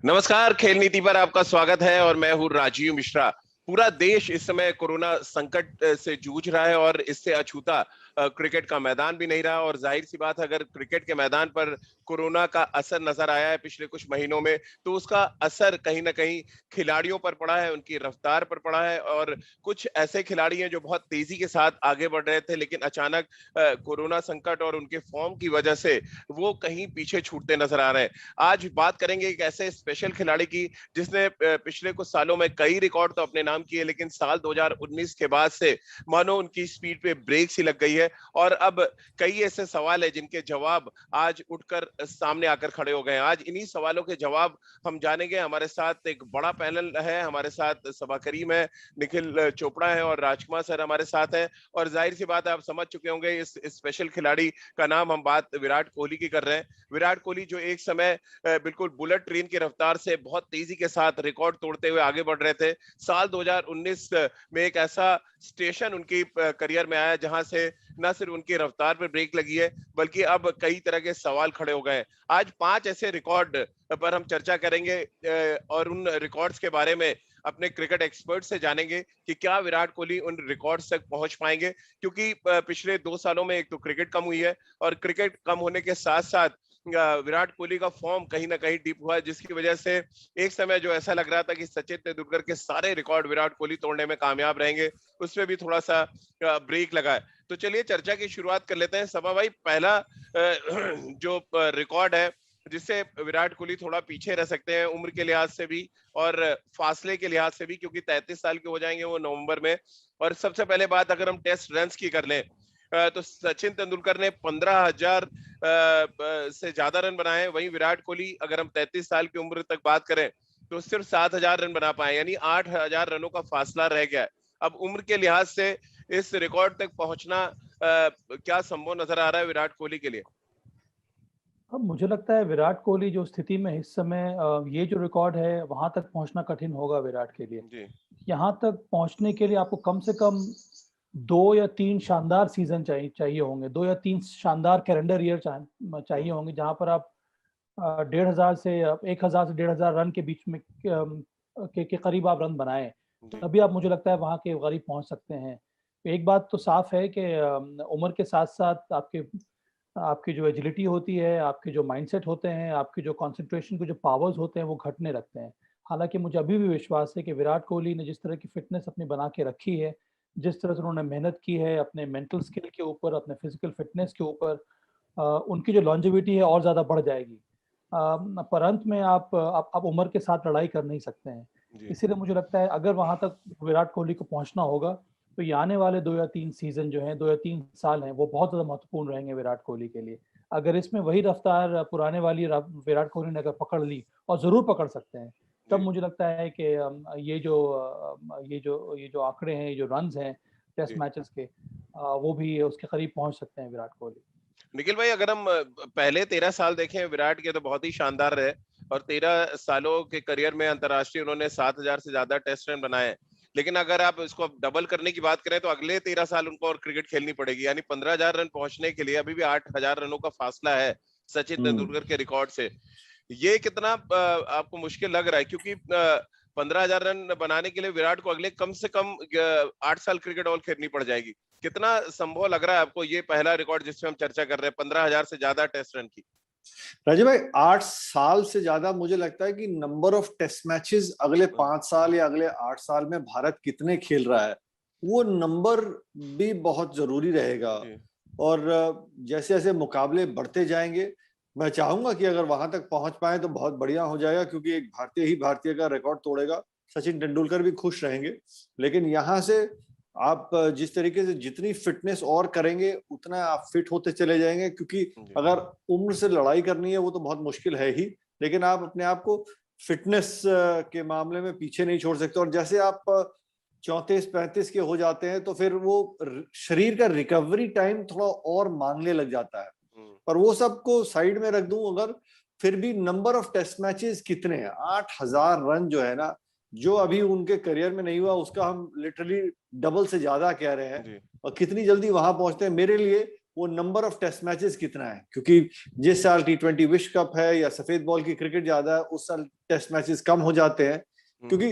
नमस्कार, खेल नीति पर आपका स्वागत है और मैं हूँ राजीव मिश्रा। पूरा देश इस समय कोरोना संकट से जूझ रहा है और इससे अछूता क्रिकेट का मैदान भी नहीं रहा। और जाहिर सी बात है, अगर क्रिकेट के मैदान पर कोरोना का असर नजर आया है पिछले कुछ महीनों में, तो उसका असर कहीं ना कहीं खिलाड़ियों पर पड़ा है, उनकी रफ्तार पर पड़ा है। और कुछ ऐसे खिलाड़ी हैं जो बहुत तेजी के साथ आगे बढ़ रहे थे, लेकिन अचानक कोरोना संकट और उनके फॉर्म की वजह से वो कहीं पीछे छूटते नजर आ रहे हैं। आज बात करेंगे एक ऐसे स्पेशल खिलाड़ी की जिसने पिछले कुछ सालों में कई रिकॉर्ड तो अपने नाम किए, लेकिन साल 2019 के बाद से मानो उनकी स्पीड पे ब्रेक सी लग गई है। और अब कई ऐसे सवाल है जिनके जवाब आज उठकर सामने आकर खड़े हो गए। आज इन्हीं सवालों के जवाब हम जानेंगे। हमारे साथ एक बड़ा पैनल है, हमारे साथ सबा करीम है, निखिल चोपड़ा है और राजकुमार सर हमारे साथ है। और जाहिर सी बात है, आप समझ चुके होंगे इस स्पेशल खिलाड़ी का नाम, हम बात विराट कोहली की कर रहे हैं। विराट कोहली जो एक समय बिल्कुल बुलेट ट्रेन की रफ्तार से बहुत तेजी के साथ रिकॉर्ड तोड़ते हुए आगे बढ़ रहे थे। साल 2019 में एक ऐसा स्टेशन उनकी करियर में आया जहां से न सिर्फ उनकी रफ्तार पर ब्रेक लगी है, बल्कि अब कई तरह के सवाल खड़े हो गए हैं। आज 5 ऐसे रिकॉर्ड पर हम चर्चा करेंगे और उन रिकॉर्ड्स के बारे में अपने क्रिकेट एक्सपर्ट से जानेंगे कि क्या विराट कोहली उन रिकॉर्ड्स तक पहुंच पाएंगे। क्योंकि पिछले 2 सालों में एक तो क्रिकेट कम हुई है, और क्रिकेट कम होने के साथ साथ विराट कोहली का फॉर्म कहीं ना कहीं डिप हुआ है, जिसकी वजह से एक समय जो ऐसा लग रहा था कि सचिन तेंदुलकर के सारे रिकॉर्ड विराट कोहली तोड़ने में कामयाब रहेंगे, उसमें भी थोड़ा सा ब्रेक लगा है। तो चलिए चर्चा की शुरुआत कर लेते हैं। सभा भाई, पहला जो रिकॉर्ड है जिससे विराट कोहली थोड़ा पीछे रह सकते हैं उम्र के लिहाज से भी और फासले के लिहाज से भी, क्योंकि 33 साल के हो जाएंगे वो नवंबर में। और सबसे पहले बात अगर हम टेस्ट रन्स की कर लें, तो सचिन तेंदुलकर ने 15,000 से ज्यादा रन बनाए हैं। वहीं विराट कोहली, अगर हम 33 साल की उम्र तक बात करें, तो सिर्फ 7,000 रन बना पाए, यानी 8,000 रनों का फासला रह गया है। अब उम्र के लिहाज से इस रिकॉर्ड तक पहुंचना क्या संभव नजर आ रहा है विराट कोहली के लिए? अब मुझे लगता है विराट कोहली जो स्थिति में इस समय ये जो रिकॉर्ड है वहां तक पहुंचना कठिन होगा विराट के लिए। जी। यहाँ तक पहुंचने के लिए आपको कम से कम 2 या 3 शानदार सीजन चाहिए होंगे, 2 या 3 शानदार कैलेंडर ईयर चाहिए होंगे, जहां पर आप 1,500 से 1,000 से 1,500 रन के बीच में के करीब आप रन बनाएं, तभी आप, मुझे लगता है, वहां के करीब पहुंच सकते हैं। एक बात तो साफ है कि उम्र के साथ साथ आपकी जो एजिलिटी होती है, आपके जो माइंडसेट होते हैं, आपके जो कंसंट्रेशन के जो पावर्स होते हैं, वो घटने लगते हैं। हालांकि मुझे अभी भी विश्वास है कि विराट कोहली ने जिस तरह की फिटनेस अपनी बना के रखी है, जिस तरह से उन्होंने मेहनत की है अपने मेंटल स्किल के ऊपर, अपने फिजिकल फिटनेस के ऊपर, उनकी जो लॉन्जेविटी है और ज़्यादा बढ़ जाएगी। पर अंत में आप उम्र के साथ लड़ाई कर नहीं सकते हैं। इसीलिए मुझे लगता है अगर वहां तक विराट कोहली को पहुंचना होगा, तो ये आने वाले 2 या 3 सीजन जो हैं, 2 या 3 साल हैं, वो बहुत ज़्यादा महत्वपूर्ण रहेंगे विराट कोहली के लिए। अगर इसमें वही रफ्तार पुराने वाली विराट कोहली ने अगर पकड़ ली, और ज़रूर पकड़ सकते हैं, तब मुझे लगता है कि ये जो आंकड़े हैं, ये जो रन्स हैं टेस्ट मैचेस के, वो भी उसके करीब पहुंच सकते हैं विराट कोहली। निखिल भाई, अगर हम पहले 13 साल देखें विराट के, तो बहुत ही शानदार रहे। और 13 सालों के करियर में अंतर्राष्ट्रीय उन्होंने 7,000 से ज्यादा टेस्ट रन बनाए हैं। लेकिन अगर आप इसको डबल करने की बात करें, तो अगले 13 साल उनको और क्रिकेट खेलनी पड़ेगी, यानी 15,000 रन पहुंचने के लिए अभी भी 8,000 रनों का फासला है सचिन तेंदुलकर के रिकॉर्ड से। ये कितना आपको मुश्किल लग रहा है? क्योंकि 15,000 रन बनाने के लिए विराट को अगले कम से कम 8 साल क्रिकेट और खेलनी पड़ जाएगी। कितना संभव लग रहा है आपको ये पहला रिकॉर्ड जिसपे हम चर्चा कर रहे हैं, 15,000 से ज्यादा टेस्ट रन की? राजीव भाई, 8 साल से ज्यादा मुझे लगता है कि नंबर ऑफ टेस्ट मैचेस अगले 5 साल या अगले 8 साल में भारत कितने खेल रहा है, वो नंबर भी बहुत जरूरी रहेगा। और जैसे जैसे मुकाबले बढ़ते जाएंगे, मैं चाहूंगा कि अगर वहां तक पहुंच पाए तो बहुत बढ़िया हो जाएगा, क्योंकि एक भारतीय ही भारतीय का रिकॉर्ड तोड़ेगा। सचिन तेंदुलकर भी खुश रहेंगे। लेकिन यहाँ से आप जिस तरीके से जितनी फिटनेस और करेंगे, उतना आप फिट होते चले जाएंगे, क्योंकि अगर उम्र से लड़ाई करनी है वो तो बहुत मुश्किल है ही, लेकिन आप अपने आप को फिटनेस के मामले में पीछे नहीं छोड़ सकते। और जैसे आप 34-35 के हो जाते हैं, तो फिर वो शरीर का रिकवरी टाइम थोड़ा और मांगने लग जाता है। पर वो सबको साइड में रख दूं, अगर फिर भी नंबर ऑफ टेस्ट मैचेस कितने हैं, 8,000 रन जो है ना, जो अभी उनके करियर में नहीं हुआ, उसका हम लिटरली डबल से ज्यादा कह रहे हैं। और कितनी जल्दी वहां पहुंचते हैं, मेरे लिए वो नंबर ऑफ टेस्ट मैचेस कितना है, क्योंकि जिस साल T20 विश्व कप है या सफेद बॉल की क्रिकेट ज्यादा है, उस साल टेस्ट मैचेस कम हो जाते हैं, क्योंकि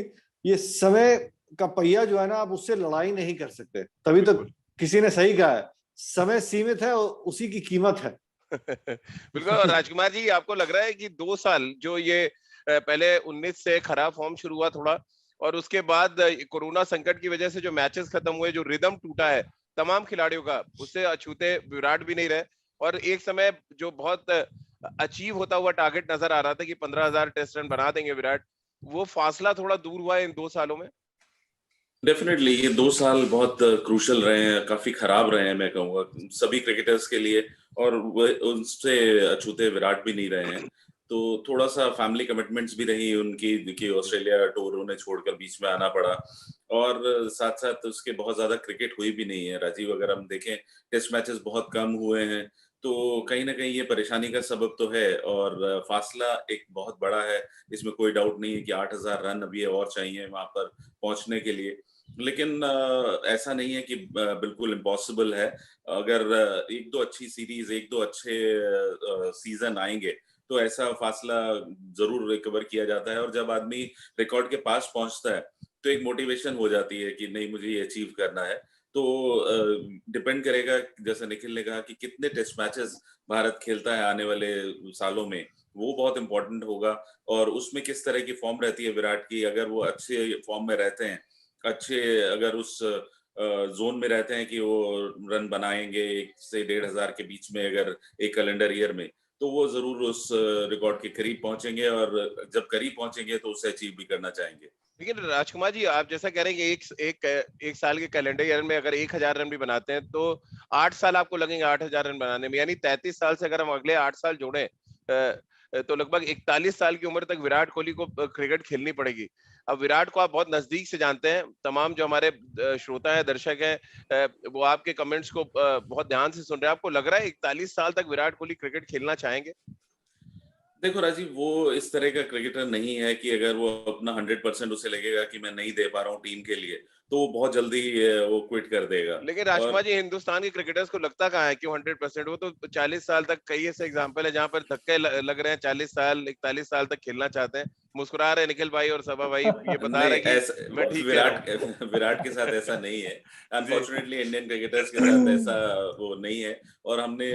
ये समय का पहिया जो है ना, आप उससे लड़ाई नहीं कर सकते। तभी तो किसी ने सही कहा है, समय सीमित है और उसी की कीमत है। बिल्कुल। और राजकुमार जी, आपको लग रहा है कि 2 साल जो ये पहले 19 से खराब फॉर्म शुरू हुआ थोड़ा, और उसके बाद कोरोना संकट की वजह से जो मैचेस खत्म हुए, जो रिदम टूटा है तमाम खिलाड़ियों का, उससे अछूते विराट भी नहीं रहे, और एक समय जो बहुत अचीव होता हुआ टारगेट नजर आ रहा था कि 15,000 टेस्ट रन बना देंगे विराट, वो फासला थोड़ा दूर हुआ है इन 2 सालों में। डेफिनेटली ये 2 साल बहुत क्रूशल रहे हैं, काफी खराब रहे हैं मैं कहूँगा सभी क्रिकेटर्स के लिए, और उनसे अछूते विराट भी नहीं रहे हैं। तो थोड़ा सा फैमिली कमिटमेंट्स भी रही उनकी कि ऑस्ट्रेलिया टूर उन्हें छोड़कर बीच में आना पड़ा, और साथ साथ उसके बहुत ज्यादा क्रिकेट हुई भी नहीं है। राजीव, अगर हम देखें टेस्ट मैचेस बहुत कम हुए हैं, तो कहीं ना कहीं ये परेशानी का सबब तो है, और फासला एक बहुत बड़ा है, इसमें कोई डाउट नहीं है कि 8,000 रन अभी और चाहिए वहां पर पहुंचने के लिए। लेकिन ऐसा नहीं है कि बिल्कुल इम्पॉसिबल है। अगर एक दो अच्छी सीरीज, एक दो अच्छे सीजन आएंगे तो ऐसा फासला जरूर रिकवर किया जाता है, और जब आदमी रिकॉर्ड के पास पहुंचता है तो एक मोटिवेशन हो जाती है कि नहीं, मुझे ये अचीव करना है। तो डिपेंड करेगा, जैसे निखिल ने कहा, कि कितने टेस्ट मैचेस भारत खेलता है आने वाले सालों में, वो बहुत इंपॉर्टेंट होगा। और उसमें किस तरह की फॉर्म रहती है विराट की, अगर वो अच्छे फॉर्म में रहते हैं, अच्छे अगर उस जोन में रहते हैं कि वो रन बनाएंगे 1 से 1,500 के बीच में अगर एक कैलेंडर ईयर में, तो वो जरूर उस रिकॉर्ड के करीब पहुंचेंगे, और जब करीब पहुंचेंगे तो उसे अचीव भी करना चाहेंगे। लेकिन राजकुमार जी, आप जैसा कह रहे हैं कि एक साल के कैलेंडर ईयर में अगर 1,000 रन भी बनाते हैं तो 8 साल आपको लगेंगे 8,000 रन बनाने में, यानी 33 साल से अगर हम अगले 8 साल जोड़ें तो लगभग 41 साल की उम्र तक विराट कोहली को क्रिकेट खेलनी पड़ेगी। अब विराट को आप बहुत नजदीक से जानते हैं, तमाम जो हमारे श्रोता है, दर्शक है, वो आपके कमेंट्स को बहुत ध्यान से सुन रहे हैं। आपको लग रहा है 41 साल तक विराट कोहली क्रिकेट खेलना चाहेंगे? देखो राजीव, वो इस तरह का क्रिकेटर नहीं है कि अगर वो अपना 100% उसे लगेगा कि मैं नहीं दे पा रहा हूँ टीम के लिए, तो वो बहुत जल्दी वो क्विट कर देगा। लेकिन राजकुमार जी, हिंदुस्तान के क्रिकेटर्स को लगता कहाँ है कि 100%, वो तो 40 साल तक, कई ऐसे एग्जांपल है जहां पर धक्के लग रहे हैं, 40 साल 41 साल तक खेलना चाहते हैं। मुस्कुरा रहे निखिल भाई और सभा भाई, ये बता रहे कि मैं ठीक कह रहा हूं। विराट के साथ ऐसा नहीं है। अनफॉर्चुनेटली इंडियन क्रिकेटर्स के साथ ऐसा वो नहीं है, और हमने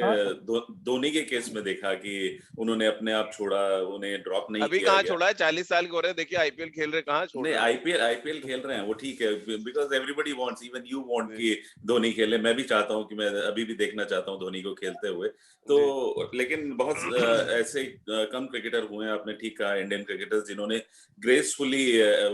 धोनी के केस में देखा कि उन्होंने अपने आप छोड़ा, उन्हें ड्रॉप नहीं अभी किया कहाँ गया। छोड़ा है, 40 साल के हो रहे हैं, देखिए आईपीएल खेल रहे, कहाँ छोड़ नहीं, रहे हैं। आईपीएल खेल रहे हैं, वो ठीक है, because everybody wants, even you want कि धोनी खेले। मैं भी चाहता हूं कि मैं अभी भी देखना चाहता हूं धोनी को खेलते हुए। तो लेकिन बहुत ऐसे कम क्रिकेटर हुए हैं, आपने ठीक कहा, इंडियन क्रिकेटर्स जिन्होंने ग्रेसफुली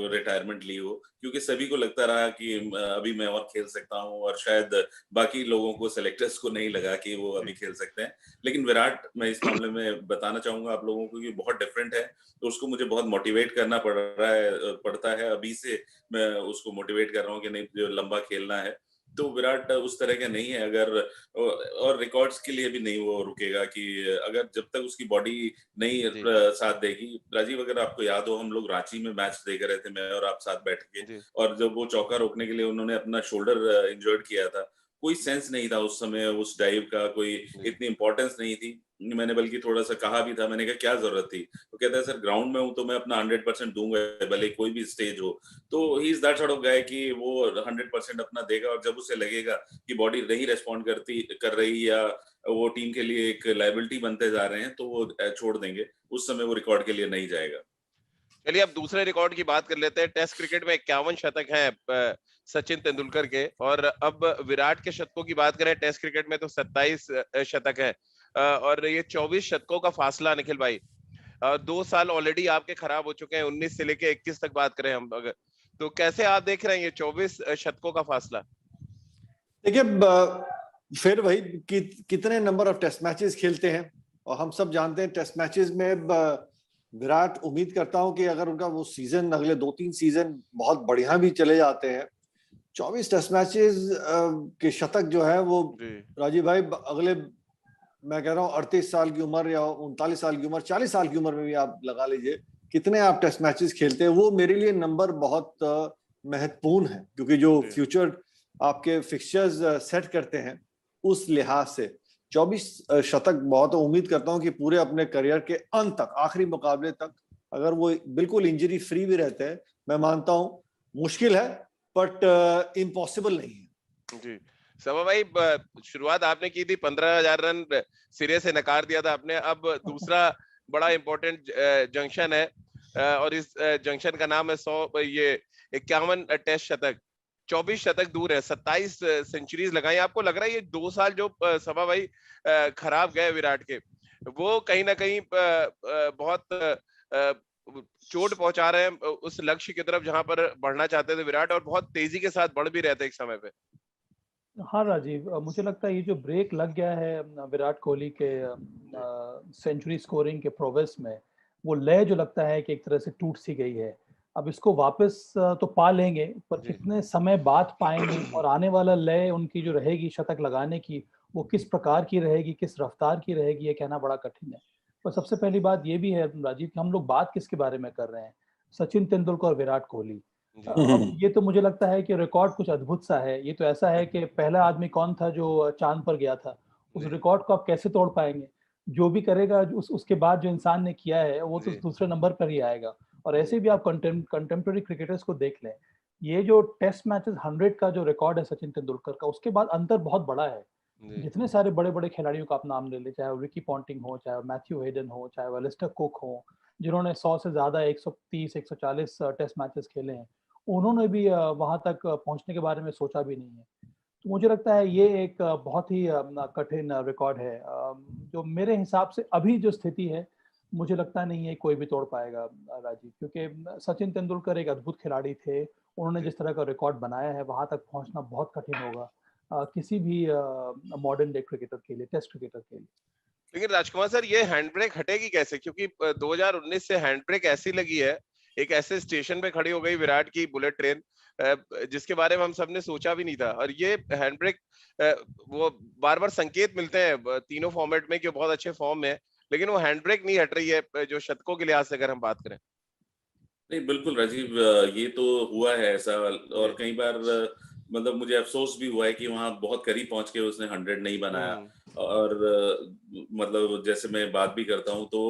रिटायरमेंट ली हो, क्योंकि सभी को लगता रहा कि अभी मैं और खेल सकता हूं, और शायद बाकी लोगों को, सेलेक्टर्स को नहीं लगा कि वो अभी खेल सकते हैं। लेकिन विराट, मैं इस मामले में बताना चाहूंगा आप लोगों को कि बहुत डिफरेंट है, तो उसको मुझे बहुत मोटिवेट करना पड़ता है अभी से। मैं उसको मोटिवेट कर रहा हूँ कि नहीं, जो लंबा खेलना है। तो विराट उस तरह का नहीं है, अगर और रिकॉर्ड्स के लिए भी नहीं वो रुकेगा, कि अगर जब तक उसकी बॉडी नहीं साथ देगी। राजीव, अगर आपको याद हो, हम लोग रांची में मैच देख रहे थे, मैं और आप साथ बैठ के, और जब वो चौका रोकने के लिए उन्होंने अपना शोल्डर इंजर्ड किया था, कोई सेंस नहीं था उस समय उस डाइव का, कोई इतनी इंपॉर्टेंस नहीं थी। मैंने बल्कि थोड़ा सा कहा भी था, मैंने कहा क्या जरूरत थी, तो कहता है सर ग्राउंड में हूं तो मैं अपना 100% दूंगा, भले कोई भी स्टेज हो। तो he is that sort of guy कि वो 100% अपना देगा, और जब उसे लगेगा कि बॉडी नहीं रेस्पॉन्ड कर रही, या वो टीम के लिए एक लायबिलिटी बनते जा रहे हैं, तो वो छोड़ देंगे, उस समय वो रिकॉर्ड के लिए नहीं जाएगा। चलिए अब दूसरे रिकॉर्ड की बात कर लेते हैं। टेस्ट क्रिकेट में 51 शतक हैं सचिन तेंदुलकर के, और अब विराट के शतकों की बात करें टेस्ट क्रिकेट में तो 27 शतक है, और ये 24 शतकों का फासला निखिल भाई। 2 साल ऑलरेडी आपके खराब हो चुके हैं, 19 से लेके 21 तक बात करें हम अगर, तो कैसे आप देख रहे हैं ये 24 शतकों का फासला? देखिए, फिर वही कितने नंबर ऑफ टेस्ट मैचेस खेलते हैं, और हम सब जानते हैं टेस्ट मैचेस में विराट, उम्मीद करता हूं कि अगर उनका वो सीजन, अगले 2-3 सीजन बहुत बढ़िया भी चले जाते हैं, 24 टेस्ट मैचेस के शतक जो है वो राजीव भाई, अगले, मैं कह रहा हूँ 38 साल की उम्र या 39 साल की उम्र, 40 साल की उम्र में भी आप लगा लीजिए, कितने आप टेस्ट मैचेस खेलते हैं, वो मेरे लिए नंबर बहुत महत्वपूर्ण है, क्योंकि जो फ्यूचर आपके फिक्सचर्स सेट करते हैं उस लिहाज से। 24 शतक बहुत, उम्मीद करता हूं कि पूरे अपने करियर के अंत तक, आखिरी मुकाबले तक, अगर वो बिल्कुल इंजरी फ्री भी रहते हैं, मैं मानता हूं मुश्किल है बट इम्पॉसिबल नहीं है। जी सभा भाई, शुरुआत आपने की थी 15,000 रन सिरे से नकार दिया था आपने। अब दूसरा बड़ा इंपॉर्टेंट जंक्शन है और इस जंक्शन का नाम है 51 टेस्ट शतक। 24 शतक दूर है, 27 सेंचुरीज लगाई। आपको लग रहा है ये 2 साल जो सभा भाई खराब गए विराट के, वो कहीं ना कहीं बहुत चोट पहुंचा रहे हैं उस लक्ष्य की तरफ जहां पर बढ़ना चाहते थे विराट, और बहुत तेजी के साथ बढ़ भी रहे थे एक समय पे? हाँ राजीव, मुझे लगता है ये जो ब्रेक लग गया है विराट कोहली के सेंचुरी स्कोरिंग के प्रोग्रेस में, वो लय जो लगता है कि एक तरह से टूट सी गई है। अब इसको वापस तो पा लेंगे, पर कितने समय बाद पाएंगे, और आने वाला लय उनकी जो रहेगी शतक लगाने की, वो किस प्रकार की रहेगी, किस रफ्तार की रहेगी, ये कहना बड़ा कठिन है। पर सबसे पहली बात ये भी है राजीव कि हम लोग बात किसके बारे में कर रहे हैं? सचिन तेंदुलकर और विराट कोहली। अब ये तो मुझे लगता है कि रिकॉर्ड कुछ अद्भुत सा है। ये तो ऐसा है कि पहला आदमी कौन था जो चांद पर गया था, उस रिकॉर्ड को आप कैसे तोड़ पाएंगे? जो भी करेगा उसके बाद जो इंसान ने किया है वो तो दूसरे नंबर पर ही आएगा। और ऐसे भी आप कंटेम्प्रेरी क्रिकेटर्स को देख लें, ये जो टेस्ट मैचेस 100 का जो रिकॉर्ड है सचिन तेंदुलकर का, उसके बाद अंतर बहुत बड़ा है। जितने सारे बड़े बड़े खिलाड़ियों का आप नाम ले लें, चाहे वो रिकी पॉन्टिंग हो, चाहे मैथ्यू हेडन हो, चाहे वो एलिस्टर कुक हो, जिन्होंने 100 से ज्यादा 130 140 टेस्ट मैचेस खेले हैं, उन्होंने भी वहां तक पहुंचने के बारे में सोचा भी नहीं है। तो मुझे लगता है ये एक बहुत ही कठिन रिकॉर्ड है, जो मेरे हिसाब से अभी जो स्थिति है, मुझे लगता नहीं है कोई भी तोड़ पाएगा राजीव, क्योंकि सचिन तेंदुलकर एक अद्भुत खिलाड़ी थे। उन्होंने जिस तरह का रिकॉर्ड बनाया है, वहां तक पहुंचना बहुत कठिन होगा किसी भी मॉडर्न डे क्रिकेटर के लिए, टेस्ट क्रिकेटर के लिए। लेकिन राजकुमार सर, ये हैंड ब्रेक हटेगी कैसे? क्योंकि 2019 से हैंड ब्रेक ऐसी लगी है, एक ऐसे स्टेशन पे खड़ी हो गई विराट की बुलेट ट्रेन, जिसके बारे में हम सबने सोचा भी नहीं था। और ये हैंड ब्रेक, वो बार बार संकेत मिलते हैं तीनों फॉर्मेट में कि बहुत अच्छे फॉर्म में है, लेकिन वो हैंड ब्रेक नहीं हट रही है जो शतकों के लिहाज से अगर हम बात करें। नहीं, बिल्कुल राजीव, ये तो हुआ है ऐसा। और कई बार मतलब मुझे अफसोस भी हुआ है कि वहां बहुत करीब पहुंच के उसने 100 नहीं बनाया। और मतलब जैसे मैं बात भी करता हूं तो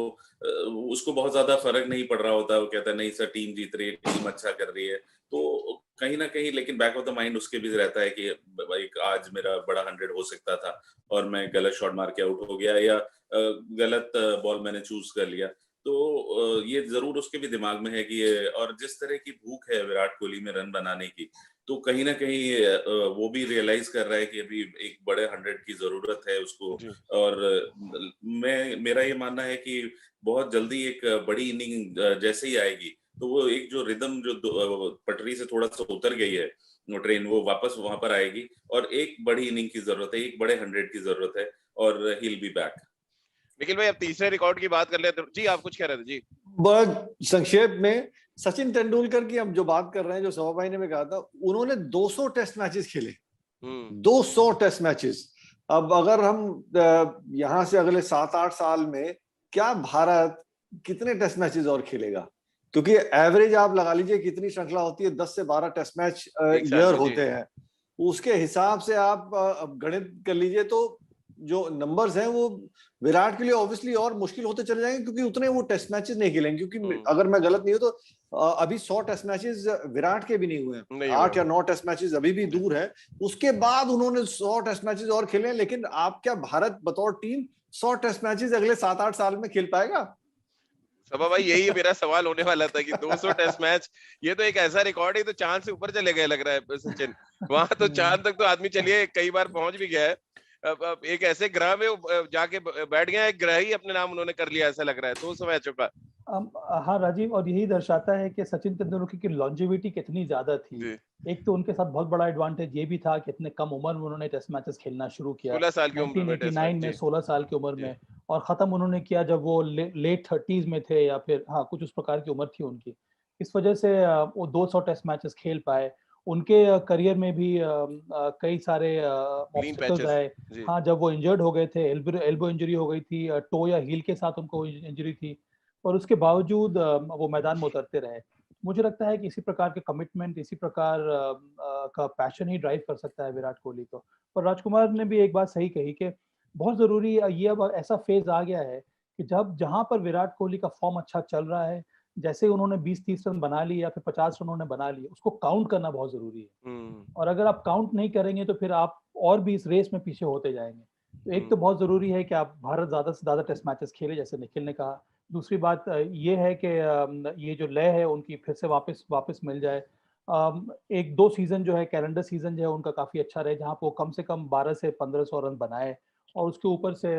उसको बहुत ज्यादा फर्क नहीं पड़ रहा होता। वो कहता है नहीं सर, टीम जीत रही है, टीम अच्छा कर रही है। तो कहीं ना कहीं लेकिन बैक ऑफ द माइंड उसके भी रहता है कि भाई आज मेरा बड़ा 100 हो सकता था और मैं गलत शॉट मार के आउट हो गया, या गलत बॉल मैंने चूज कर लिया। तो ये जरूर उसके भी दिमाग में है कि ये, और जिस तरह की भूख है विराट कोहली में रन बनाने की, तो कहीं ना कहीं वो भी रियलाइज कर रहा है कि अभी एक बड़े 100 की जरूरत है उसको। और मेरा ये मानना है कि बहुत जल्दी एक बड़ी इनिंग जैसे ही आएगी, तो वो एक जो रिदम जो पटरी से थोड़ा सा उतर गई है ट्रेन, वो वापस वहां पर आएगी। और एक बड़ी इनिंग की जरूरत है, एक बड़े 100 की जरूरत है, और he will be back. Nikhil भाई, अब तीसरे रिकॉर्ड की बात कर लेते हैं। जी, आप कुछ कह रहे थे? जी, बहुत संक्षेप में, सचिन तेंदुलकर की हम जो बात कर रहे हैं, जो सभा भाई ने भी कहा था, उन्होंने 200 टेस्ट मैचेस खेले। 200 टेस्ट मैचेस। अब अगर हम यहां से अगले 7-8 साल में, क्या भारत कितने टेस्ट मैचेस और खेलेगा? क्योंकि एवरेज आप लगा लीजिए कितनी श्रृंखला होती है, 10 से 12 टेस्ट मैच ईयर होते हैं। उसके हिसाब से आप गणित कर लीजिए, तो जो नंबर्स हैं वो विराट के लिए ऑब्वियसली और मुश्किल होते चले जाएंगे, क्योंकि उतने वो टेस्ट मैचेस नहीं खेलेंगे। क्योंकि अगर मैं गलत नहीं हूं तो अभी 100 टेस्ट मैचेस विराट के भी नहीं हुए हैं, 8 या 9 टेस्ट मैचेस अभी भी दूर है। उसके बाद उन्होंने 100 टेस्ट मैचेस और खेले। लेकिन आप क्या भारत बतौर टीम 100 टेस्ट मैचेस अगले 7-8 साल में खेल पाएगा? सभा भाई, यही मेरा सवाल होने वाला था कि 200 टेस्ट मैच, ये तो एक ऐसा रिकॉर्ड है, तो चांद से ऊपर चले गए लग रहा है सचिन। वहां तो चांद तक तो आदमी चलिए कई बार पहुंच भी गया है। अब एक ऐसे ग्रह में जाके बैठ गया, एक ग्रह ही अपने नाम उन्होंने कर लिया, ऐसा लग रहा है 200 मैचों का। हाँ राजीव, और यही दर्शाता है कि सचिन तेंदुलकर की लॉन्जेविटी कितनी ज्यादा थी। एक तो उनके साथ बहुत बड़ा एडवांटेज ये भी था कि इतने कम उम्र में उन्होंने टेस्ट मैचेस खेलना शुरू किया, 16 साल की उम्र में, 1989 में 16 साल की उम्र में, और खत्म उन्होंने किया जब वो लेट 30s में थे, या फिर हाँ कुछ उस प्रकार की उम्र थी उनकी। इस वजह से वो 200 टेस्ट मैचेस खेल पाए। उनके करियर में भी कई सारे ऑब्स्टिकल्स आए। हाँ, जब वो इंजर्ड हो गए थे, एल्बो इंजरी हो गई थी, टो या हील के साथ उनको इंजरी थी, और उसके बावजूद वो मैदान में उतरते रहे। मुझे लगता है कि इसी प्रकार के कमिटमेंट, इसी प्रकार का पैशन ही ड्राइव कर सकता है विराट कोहली को। और राजकुमार ने भी एक बात सही कही कि बहुत जरूरी ये अब ऐसा फेज आ गया है कि जब जहां पर विराट कोहली का फॉर्म अच्छा चल रहा है, जैसे उन्होंने 20-30 रन बना लिए या फिर 50 रन उन्होंने बना लिए, उसको काउंट करना बहुत जरूरी है। और अगर आप काउंट नहीं करेंगे तो फिर आप और भी इस रेस में पीछे होते जाएंगे। तो एक तो बहुत जरूरी है कि आप भारत ज्यादा से ज्यादा टेस्ट मैचेस खेले, जैसे निखिल ने कहा। दूसरी बात ये है कि ये जो लय है उनकी फिर से वापस वापस मिल जाए। एक दो सीजन जो है, कैलेंडर सीजन जो है उनका काफी अच्छा रहे, जहां पर वो कम से कम 12 से 1500 रन बनाए, और उसके ऊपर से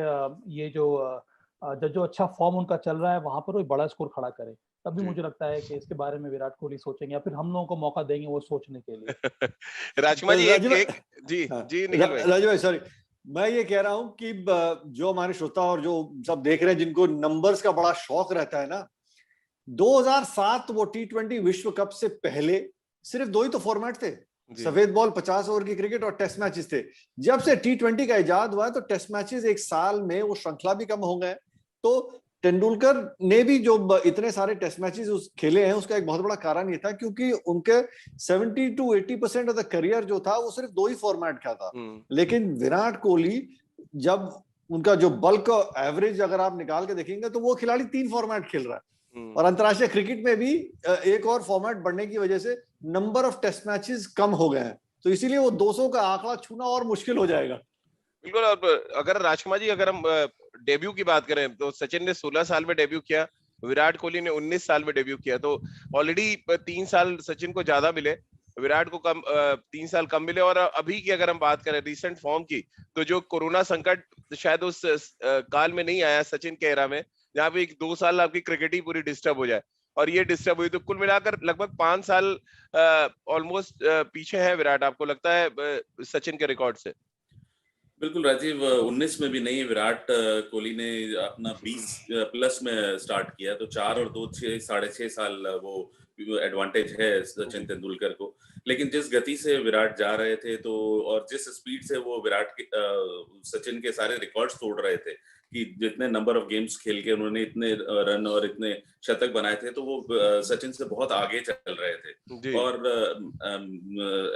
ये जो अच्छा फॉर्म उनका चल रहा है वहां पर वो बड़ा स्कोर खड़ा करे। तब भी जी। मुझे लगता है कि इसके बारे में विराट कोहली सोचेंगे, या फिर हम लोगों को मौका देंगे वो सोचने के लिए। राजकुमार जी, एक राजीव एक जी हाँ, जी निखिल भाई। राजीव भाई सॉरी, मैं ये कह रहा हूं कि जो हमारे श्रोता और जो सब देख रहे हैं जिनको नंबर्स का बड़ा शौक रहता है ना, 2007 वो T20 विश्व कप से पहले सिर्फ दो ही तो फॉर्मेट थे, सफेद बॉल 50 ओवर की क्रिकेट और टेस्ट मैचेस थे। जब से T20 का इजाद हुआ है तो टेस्ट मैचेस एक साल में वो श्रृंखला भी कम हो गए। तो तेंदुलकर ने भी जो इतने सारे टेस्ट मैचेस खेले हैं उसका एक बहुत बड़ा कारण ये था क्योंकि उनके 70 to 80% ऑफ द करियर जो था वो सिर्फ दो ही फॉर्मेट का था। लेकिन विराट कोहली, जब उनका जो बल्क एवरेज अगर आप निकाल के देखेंगे तो वो खिलाड़ी 3 फॉर्मेट खेल रहा है, और अंतरराष्ट्रीय क्रिकेट में भी एक और फॉर्मेट बढ़ने की वजह से नंबर ऑफ टेस्ट मैचेस कम हो गए हैं, तो इसीलिए वो 200 का आंकड़ा छूना और मुश्किल हो जाएगा। बिल्कुल। और अगर राजकुमार जी, अगर हम डेब्यू की बात करें तो सचिन ने 16 साल में डेब्यू किया, विराट कोहली ने 19 साल में डेब्यू किया, तो ऑलरेडी 3 साल सचिन को ज्यादा मिले, विराट को कम 3 साल कम मिले। और अभी की अगर हम बात करें रिसेंट फॉर्म की, तो जो कोरोना संकट शायद उस काल में नहीं आया सचिन के एरा में, जहाँ पे 2 साल आपकी क्रिकेट ही पूरी डिस्टर्ब हो जाए, और ये डिस्टर्ब हुई, तो कुल मिलाकर लगभग 5 साल ऑलमोस्ट पीछे है विराट, आपको लगता है सचिन के रिकॉर्ड से? बिल्कुल राजीव, 19 में भी नहीं, विराट कोहली ने अपना 20 प्लस में स्टार्ट किया, तो 4 और 2 6 6.5 साल वो एडवांटेज है सचिन तेंदुलकर को। लेकिन जिस गति से विराट जा रहे थे, तो और जिस स्पीड से वो विराट के सचिन के सारे रिकॉर्ड्स तोड़ रहे थे, कि जितने नंबर ऑफ गेम्स खेल के उन्होंने इतने रन और इतने शतक बनाए थे, तो वो सचिन से बहुत आगे चल रहे थे। और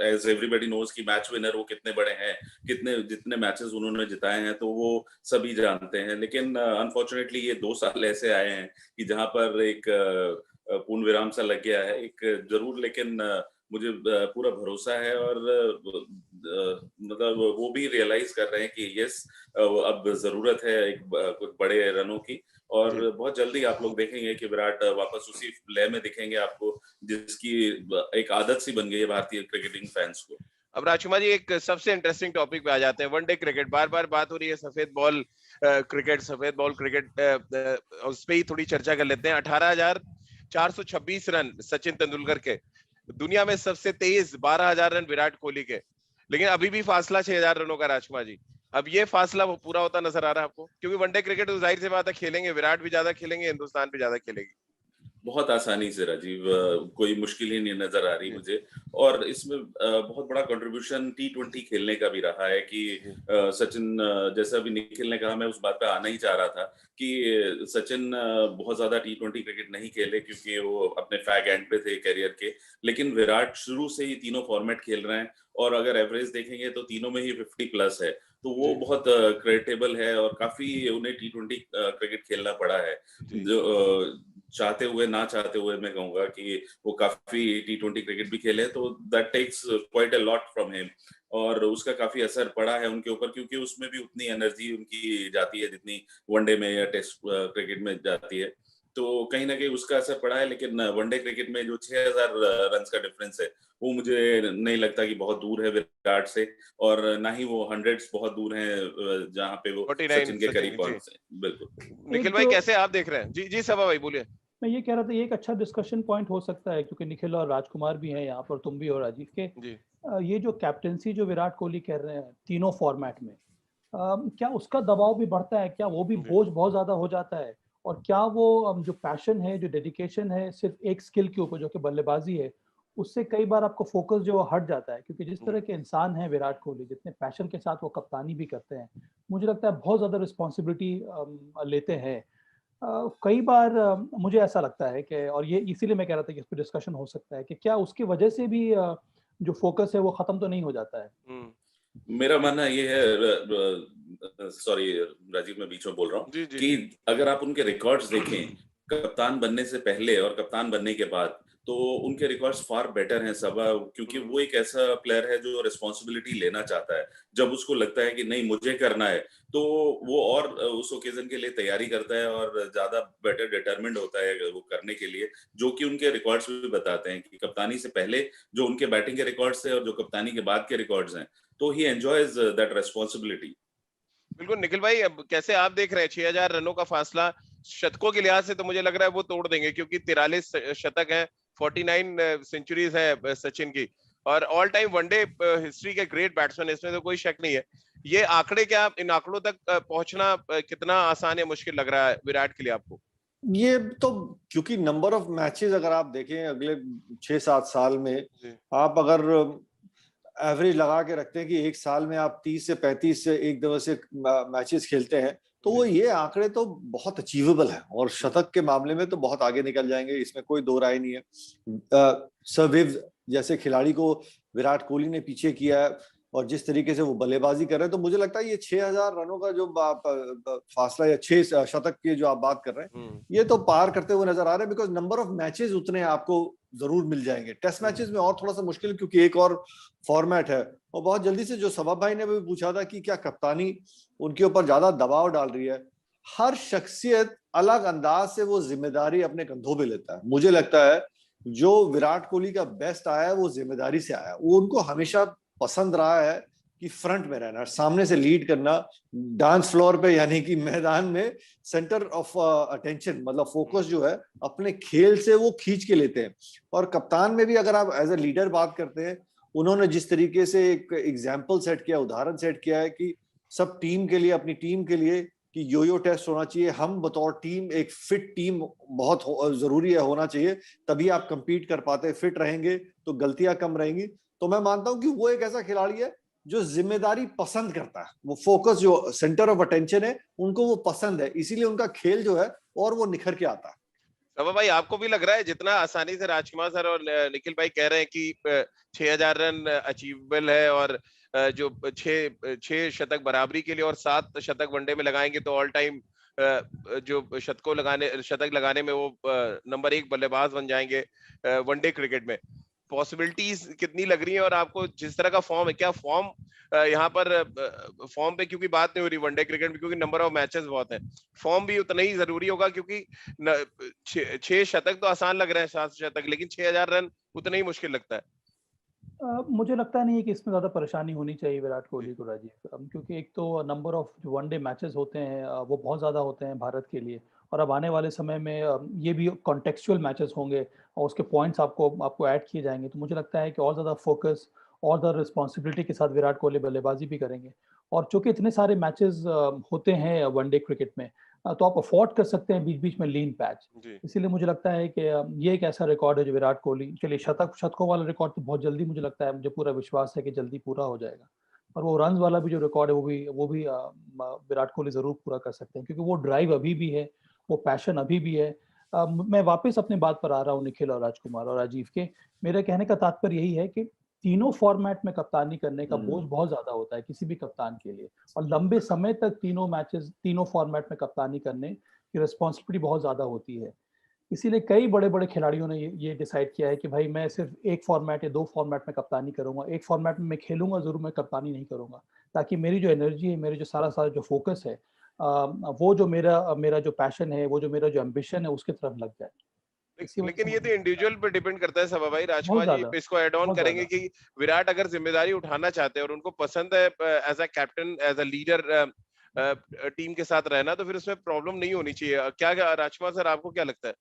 एज एवरीबॉडी नोज कि मैच विनर वो कितने बड़े हैं, कितने जितने मैचेस उन्होंने जिताए हैं, तो वो सभी जानते हैं। लेकिन अनफॉर्चुनेटली ये 2 साल ऐसे आए हैं कि जहां पर एक पूर्ण विराम सा लग गया है, एक जरूर। लेकिन मुझे पूरा भरोसा है, और मतलब वो भी रियलाइज कर रहे हैं कि यस, अब जरूरत है एक कुछ बड़े रनों की, और बहुत जल्दी आप लोग देखेंगे कि विराट वापस उसी लय में दिखेंगे आपको, जिसकी एक आदत सी बन गई है भारतीय क्रिकेटिंग फैंस को। अब राजकुमार जी, एक सबसे इंटरेस्टिंग टॉपिक पे आ जाते हैं, वनडे क्रिकेट। बार बार बात हो रही है सफेद बॉल क्रिकेट, सफेद बॉल क्रिकेट, उस पे ही थोड़ी चर्चा कर लेते हैं। 18,426 रन सचिन तेंदुलकर के, दुनिया में सबसे तेज 12,000 रन विराट कोहली के, लेकिन अभी भी फासला 6,000 रनों का। राजकुमार जी, अब ये फासला वो पूरा होता नजर आ रहा है आपको? क्योंकि वनडे क्रिकेट तो जाहिर सी बात है खेलेंगे विराट भी ज्यादा खेलेंगे, हिंदुस्तान भी ज्यादा खेलेगी। बहुत आसानी से राजीव, कोई मुश्किल ही नहीं नजर आ रही मुझे। और इसमें बहुत बड़ा कंट्रीब्यूशन T20 खेलने का भी रहा है कि सचिन, जैसा अभी निखिल ने कहा, मैं उस बात पे आना ही चाह रहा था कि सचिन बहुत ज्यादा T20 क्रिकेट नहीं खेले क्योंकि वो अपने फैग एंड पे थे करियर के। लेकिन विराट शुरू से ही तीनों फॉर्मेट खेल रहे हैं, और अगर एवरेज देखेंगे तो तीनों में ही 50 प्लस है, तो वो बहुत क्रेडिटेबल है, और काफी उन्हें T20 क्रिकेट खेलना पड़ा है, जो चाहते हुए ना चाहते हुए मैं कहूंगा कि वो काफी T20 क्रिकेट भी खेले, तो that takes quite a lot from him, और उसका काफी असर पड़ा है उनके ऊपर, क्योंकि उसमें भी उतनी एनर्जी उनकी जाती है जितनी वनडे में या टेस्ट क्रिकेट में जाती है, तो कहीं ना कहीं उसका असर पड़ा है। लेकिन वनडे क्रिकेट में जो 6,000 रन का डिफरेंस है, वो मुझे नहीं लगता कि बहुत दूर है विराट से, और ना ही वो हंड्रेड्स बहुत दूर हैं जहां पे वो सचिन के करीब पहुंचे। बिल्कुल। निखिल भाई, कैसे आप देख रहे हैं? जी जी सभा भाई बोलिए। मैं ये कह रहा था, ये एक अच्छा डिस्कशन पॉइंट हो सकता है, क्योंकि निखिल और राजकुमार भी हैं यहाँ पर, तुम भी हो राजीव, के ये जो कैप्टेंसी जो विराट कोहली कर रहे हैं तीनों फॉर्मेट में, क्या उसका दबाव भी बढ़ता है? क्या वो भी बोझ बहुत ज्यादा हो जाता है? और क्या वो जो पैशन है, जो डेडिकेशन है सिर्फ एक स्किल के ऊपर जो कि बल्लेबाजी है, उससे कई बार आपको फोकस जो हट जाता है? क्योंकि जिस तरह के इंसान है विराट कोहली, जितने पैशन के साथ वो कप्तानी भी करते हैं, मुझे लगता है बहुत ज्यादा रिस्पॉन्सिबिलिटी लेते हैं। कई बार मुझे ऐसा लगता है कि, और ये इसीलिए मैं कह रहा था कि इस पर डिस्कशन हो सकता है कि क्या उसकी वजह से भी जो फोकस है वो खत्म तो नहीं हो जाता है? मेरा मानना ये है, सॉरी राजीव, मैं बीच में बोल रहा हूँ, जी जी कि अगर आप उनके रिकॉर्ड्स देखें कप्तान बनने से पहले और कप्तान बनने के बाद, तो उनके रिकॉर्ड्स फार बेटर हैं सबा, क्योंकि वो एक ऐसा प्लेयर है जो रिस्पॉन्सिबिलिटी लेना चाहता है। जब उसको लगता है कि नहीं मुझे करना है, तो वो और उस ओकेजन के लिए तैयारी करता है और ज्यादा बेटर डिटरमिन्ड होता है वो करने के लिए, जो कि उनके रिकॉर्ड्स भी बताते हैं कि कप्तानी से पहले जो उनके बैटिंग के रिकॉर्ड्स थे और जो कप्तानी के बाद के रिकॉर्ड्स हैं, तो ही एंजॉयज दैट रिस्पॉन्सिबिलिटी। बिल्कुल निखिल भाई, अब कैसे आप देख रहे हैं 6,000 रनों का फासला? शतकों के लिहाज से तो मुझे लग रहा है वो तोड़ देंगे, क्योंकि 43 शतक हैं, 49 सेंचुरीज है सचिन की, और ऑल टाइम वनडे हिस्ट्री के ग्रेट बैट्समैन, इसमें तो कोई शक नहीं है। ये आंकड़े, क्या इन आंकड़ों तक पहुंचना कितना आसान या मुश्किल लग रहा है विराट के लिए आपको? ये तो क्योंकि नंबर ऑफ मैचेस अगर आप देखें अगले 6-7 साल में, जी। आप अगर एवरेज लगा के रखते हैं कि एक साल में आप 30 से 35 से एक दिवसीय मैचेस खेलते हैं, तो वो ये आंकड़े तो बहुत अचीवेबल है, और शतक के मामले में तो बहुत आगे निकल जाएंगे, इसमें कोई दो राय नहीं है। सर्विव जैसे खिलाड़ी को विराट कोहली ने पीछे किया है, और जिस तरीके से वो बल्लेबाजी कर रहे हैं, तो मुझे लगता है ये 6,000 रनों का जो फासला या 6 शतक की जो आप बात कर रहे हैं, ये तो पार करते हुए नजर आ रहे हैं, बिकॉज नंबर ऑफ मैचेस उतने आपको जरूर मिल जाएंगे। टेस्ट मैचेस में और थोड़ा सा मुश्किल, क्योंकि एक और फॉर्मेट है। और बहुत जल्दी से, जो सभा भाई ने भी पूछा था कि क्या कप्तानी उनके ऊपर ज्यादा दबाव डाल रही है, हर शख्सियत अलग अंदाज से वो जिम्मेदारी अपने कंधों पे लेता है। मुझे लगता है जो विराट कोहली का बेस्ट आया है वो जिम्मेदारी से आया है। वो उनको हमेशा पसंद रहा है कि फ्रंट में रहना, सामने से लीड करना, डांस फ्लोर पे यानी कि मैदान में सेंटर ऑफ अटेंशन, मतलब फोकस जो है अपने खेल से वो खींच के लेते हैं। और कप्तान में भी अगर आप एज ए लीडर बात करते हैं, उन्होंने जिस तरीके से एक एग्जाम्पल सेट किया, उदाहरण सेट किया है कि सब टीम के लिए, अपनी टीम के लिए, कि यो यो टेस्ट होना चाहिए, हम बतौर टीम एक फिट टीम बहुत जरूरी है, होना चाहिए, तभी आप कंपीट कर पाते। फिट रहेंगे तो गलतियां कम रहेंगी। तो मैं मानता हूं कि वो एक ऐसा खिलाड़ी है जो जिम्मेदारी पसंद करता है, वो फोकस, जो सेंटर ऑफ अटेंशन है, उनको वो पसंद है, इसीलिए उनका खेल जो है और वो निखर के आता है। सभा भाई, आपको भी लग रहा है जितना आसानी से राजकुमार सर और निखिल भाई कह रहे हैं कि 6,000 रन अचीवेबल है, और जो छह शतक बराबरी के लिए और 7 शतक वनडे में लगाएंगे, तो ऑल टाइम जो शतक लगाने में वो नंबर 1 बल्लेबाज बन जाएंगे वनडे क्रिकेट में? पॉसिबिलिटीज कितनी लग रही है? और आपको जिस तरह का फॉर्म है, क्या फॉर्म यहाँ पर फॉर्म पे क्योंकि बात नहीं हो रही वनडे क्रिकेट में, क्योंकि नंबर ऑफ मैचेस बहुत है, फॉर्म भी उतना ही जरूरी होगा, क्योंकि 6 शतक तो आसान लग रहे हैं, 7 शतक, लेकिन 6,000 रन उतना ही मुश्किल लगता है। मुझे लगता नहीं है कि इसमें ज़्यादा परेशानी होनी चाहिए विराट कोहली को, राजीव, क्योंकि एक तो नंबर ऑफ जो वनडे मैचेस होते हैं वो बहुत ज़्यादा होते हैं भारत के लिए, और अब आने वाले समय में ये भी कॉन्टेक्चुअल मैचेस होंगे और उसके पॉइंट्स आपको ऐड किए जाएंगे, तो मुझे लगता है कि और ज़्यादा फोकस और ज़्यादा रिस्पॉन्सिबिलिटी के साथ विराट कोहली बल्लेबाजी भी करेंगे। और चूंकि इतने सारे मैचेस होते हैं वनडे क्रिकेट में, तो आप अफोर्ड कर सकते हैं बीच बीच में लीन पैच। इसीलिए मुझे लगता है कि ये एक ऐसा रिकॉर्ड है जो विराट कोहली के लिए, शतकों वाला रिकॉर्ड तो बहुत जल्दी, मुझे लगता है, मुझे पूरा विश्वास है कि जल्दी पूरा हो जाएगा। और वो रन वाला भी जो रिकॉर्ड है वो भी विराट कोहली जरूर पूरा कर सकते हैं, क्योंकि वो ड्राइव अभी भी है, वो पैशन अभी भी है। मैं वापस अपने बात पर आ रहा हूँ निखिल और राजकुमार और राजीव के। मेरे कहने का तात्पर्य यही है कि तीनों फॉर्मेट में कप्तानी करने का बोझ बहुत ज्यादा होता है किसी भी कप्तान के लिए, और लंबे समय तक तीनों मैचेस, तीनों फॉर्मेट में कप्तानी करने की रिस्पॉन्सिबिलिटी बहुत ज्यादा होती है। इसीलिए कई बड़े बड़े खिलाड़ियों ने ये डिसाइड किया है कि भाई मैं सिर्फ एक फॉर्मेट या 2 फॉर्मेट में कप्तानी करूंगा, एक फॉर्मेट में मैं खेलूंगा जरूर, मैं कप्तानी नहीं करूंगा, ताकि मेरी जो एनर्जी है, मेरे जो सारा जो फोकस है, वो जो मेरा जो पैशन है, वो जो मेरा जो एम्बिशन है, उसकी तरफ लग जाए। लेकिन ये तो इंडिविजुअल पे डिपेंड करता है सभा भाई। बहुत राजकुमार जी ज्यादा, इसको ऐड ऑन बहुत करेंगे ज्यादा। कि विराट अगर जिम्मेदारी उठाना चाहते हैं और उनको पसंद है as a captain, as a leader team के साथ रहना, तो फिर उसमें प्रॉब्लम नहीं होनी चाहिए। क्या राजकुमार सर, आपको क्या लगता है?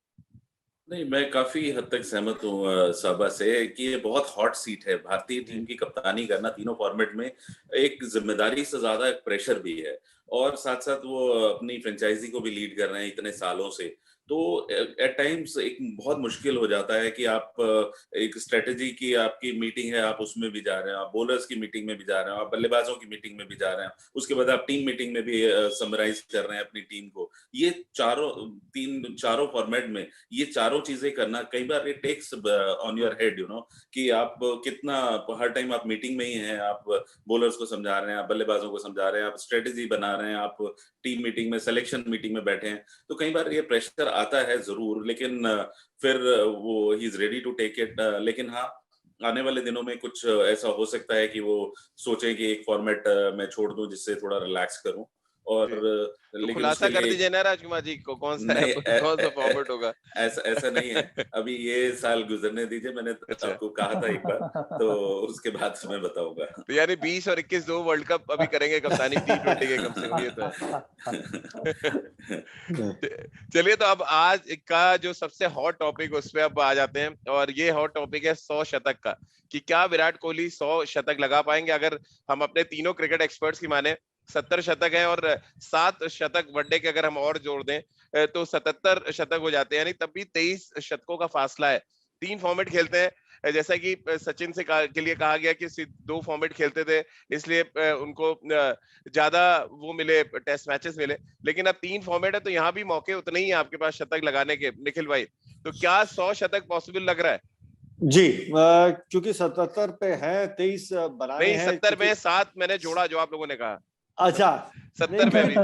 नहीं, मैं काफी हद तक सहमत हूँ साबा से कि ये बहुत हॉट सीट है। भारतीय टीम की कप्तानी करना तीनों फॉर्मेट में एक जिम्मेदारी से ज्यादा एक प्रेशर भी है। और साथ साथ वो अपनी फ्रेंचाइजी को भी लीड कर रहे हैं इतने सालों से। तो एट टाइम्स एक बहुत मुश्किल हो जाता है कि आप एक स्ट्रेटेजी की आपकी मीटिंग है, आप उसमें भी जा रहे हैं, आप बॉलर्स की मीटिंग में भी जा रहे हैं, आप बल्लेबाजों की मीटिंग में भी जा रहे हैं, उसके बाद आप टीम मीटिंग में भी समराइज कर रहे हैं अपनी टीम को। ये चारों फॉर्मेट में ये चारों चीजें करना कई बार it takes on your head, कि आप कितना हर टाइम आप मीटिंग में ही हैं, आप बॉलर्स को समझा रहे हैं, आप बल्लेबाजों को समझा रहे हैं, आप स्ट्रेटेजी बना रहे हैं, आप टीम मीटिंग में, सिलेक्शन मीटिंग में बैठे हैं। तो कई बार ये प्रेशर आता है जरूर, लेकिन फिर वो ही is ready to take it. लेकिन हाँ, आने वाले दिनों में कुछ ऐसा हो सकता है कि वो सोचें कि एक फॉर्मेट मैं छोड़ दूं जिससे थोड़ा रिलैक्स करूं, और तो लेकिन खुलासा उसके कर लिए दीजिए ना राजकुमार जी को, कौन सा नहीं, कौन सा फॉर्मेट होगा। ऐसा नहीं है, अभी ये साल गुजरने दीजिए, मैंने अच्छा। आपको कहा था एक बार, तो उसके बाद मैं बताऊंगा। तो यानी 20 और 21 दो वर्ल्ड कप अभी करेंगे कप्तानी T20 के, कम से कम ये तो है। चलिए, तो अब आज का जो सबसे हॉट टॉपिक उस पे अब आ जाते हैं, और ये हॉट टॉपिक है 100 शतक का, कि क्या विराट कोहली 100 शतक लगा पाएंगे। अगर हम अपने तीनों क्रिकेट एक्सपर्ट्स की माने 70 शतक है, और 7 शतक वनडे के अगर हम और जोड़ दें तो 77 शतक हो जाते हैं, यानी तब भी 23 शतकों का फासला है। 3 फॉर्मेट खेलते हैं, जैसा कि सचिन के लिए कहा गया कि 2 फॉर्मेट खेलते थे, इसलिए उनको ज्यादा वो मिले, टेस्ट मैचेस मिले, लेकिन अब 3 फॉर्मेट है तो यहाँ भी मौके उतने ही है आपके पास शतक लगाने के। निखिल भाई, तो क्या 100 शतक पॉसिबल लग रहा है? जी, क्योंकि 77 पे है, 23 बनाने नहीं, हैं 70 में क्योंकि 7 मैंने जोड़ा, जो आप लोगों ने कहा। अच्छा, 70 में भी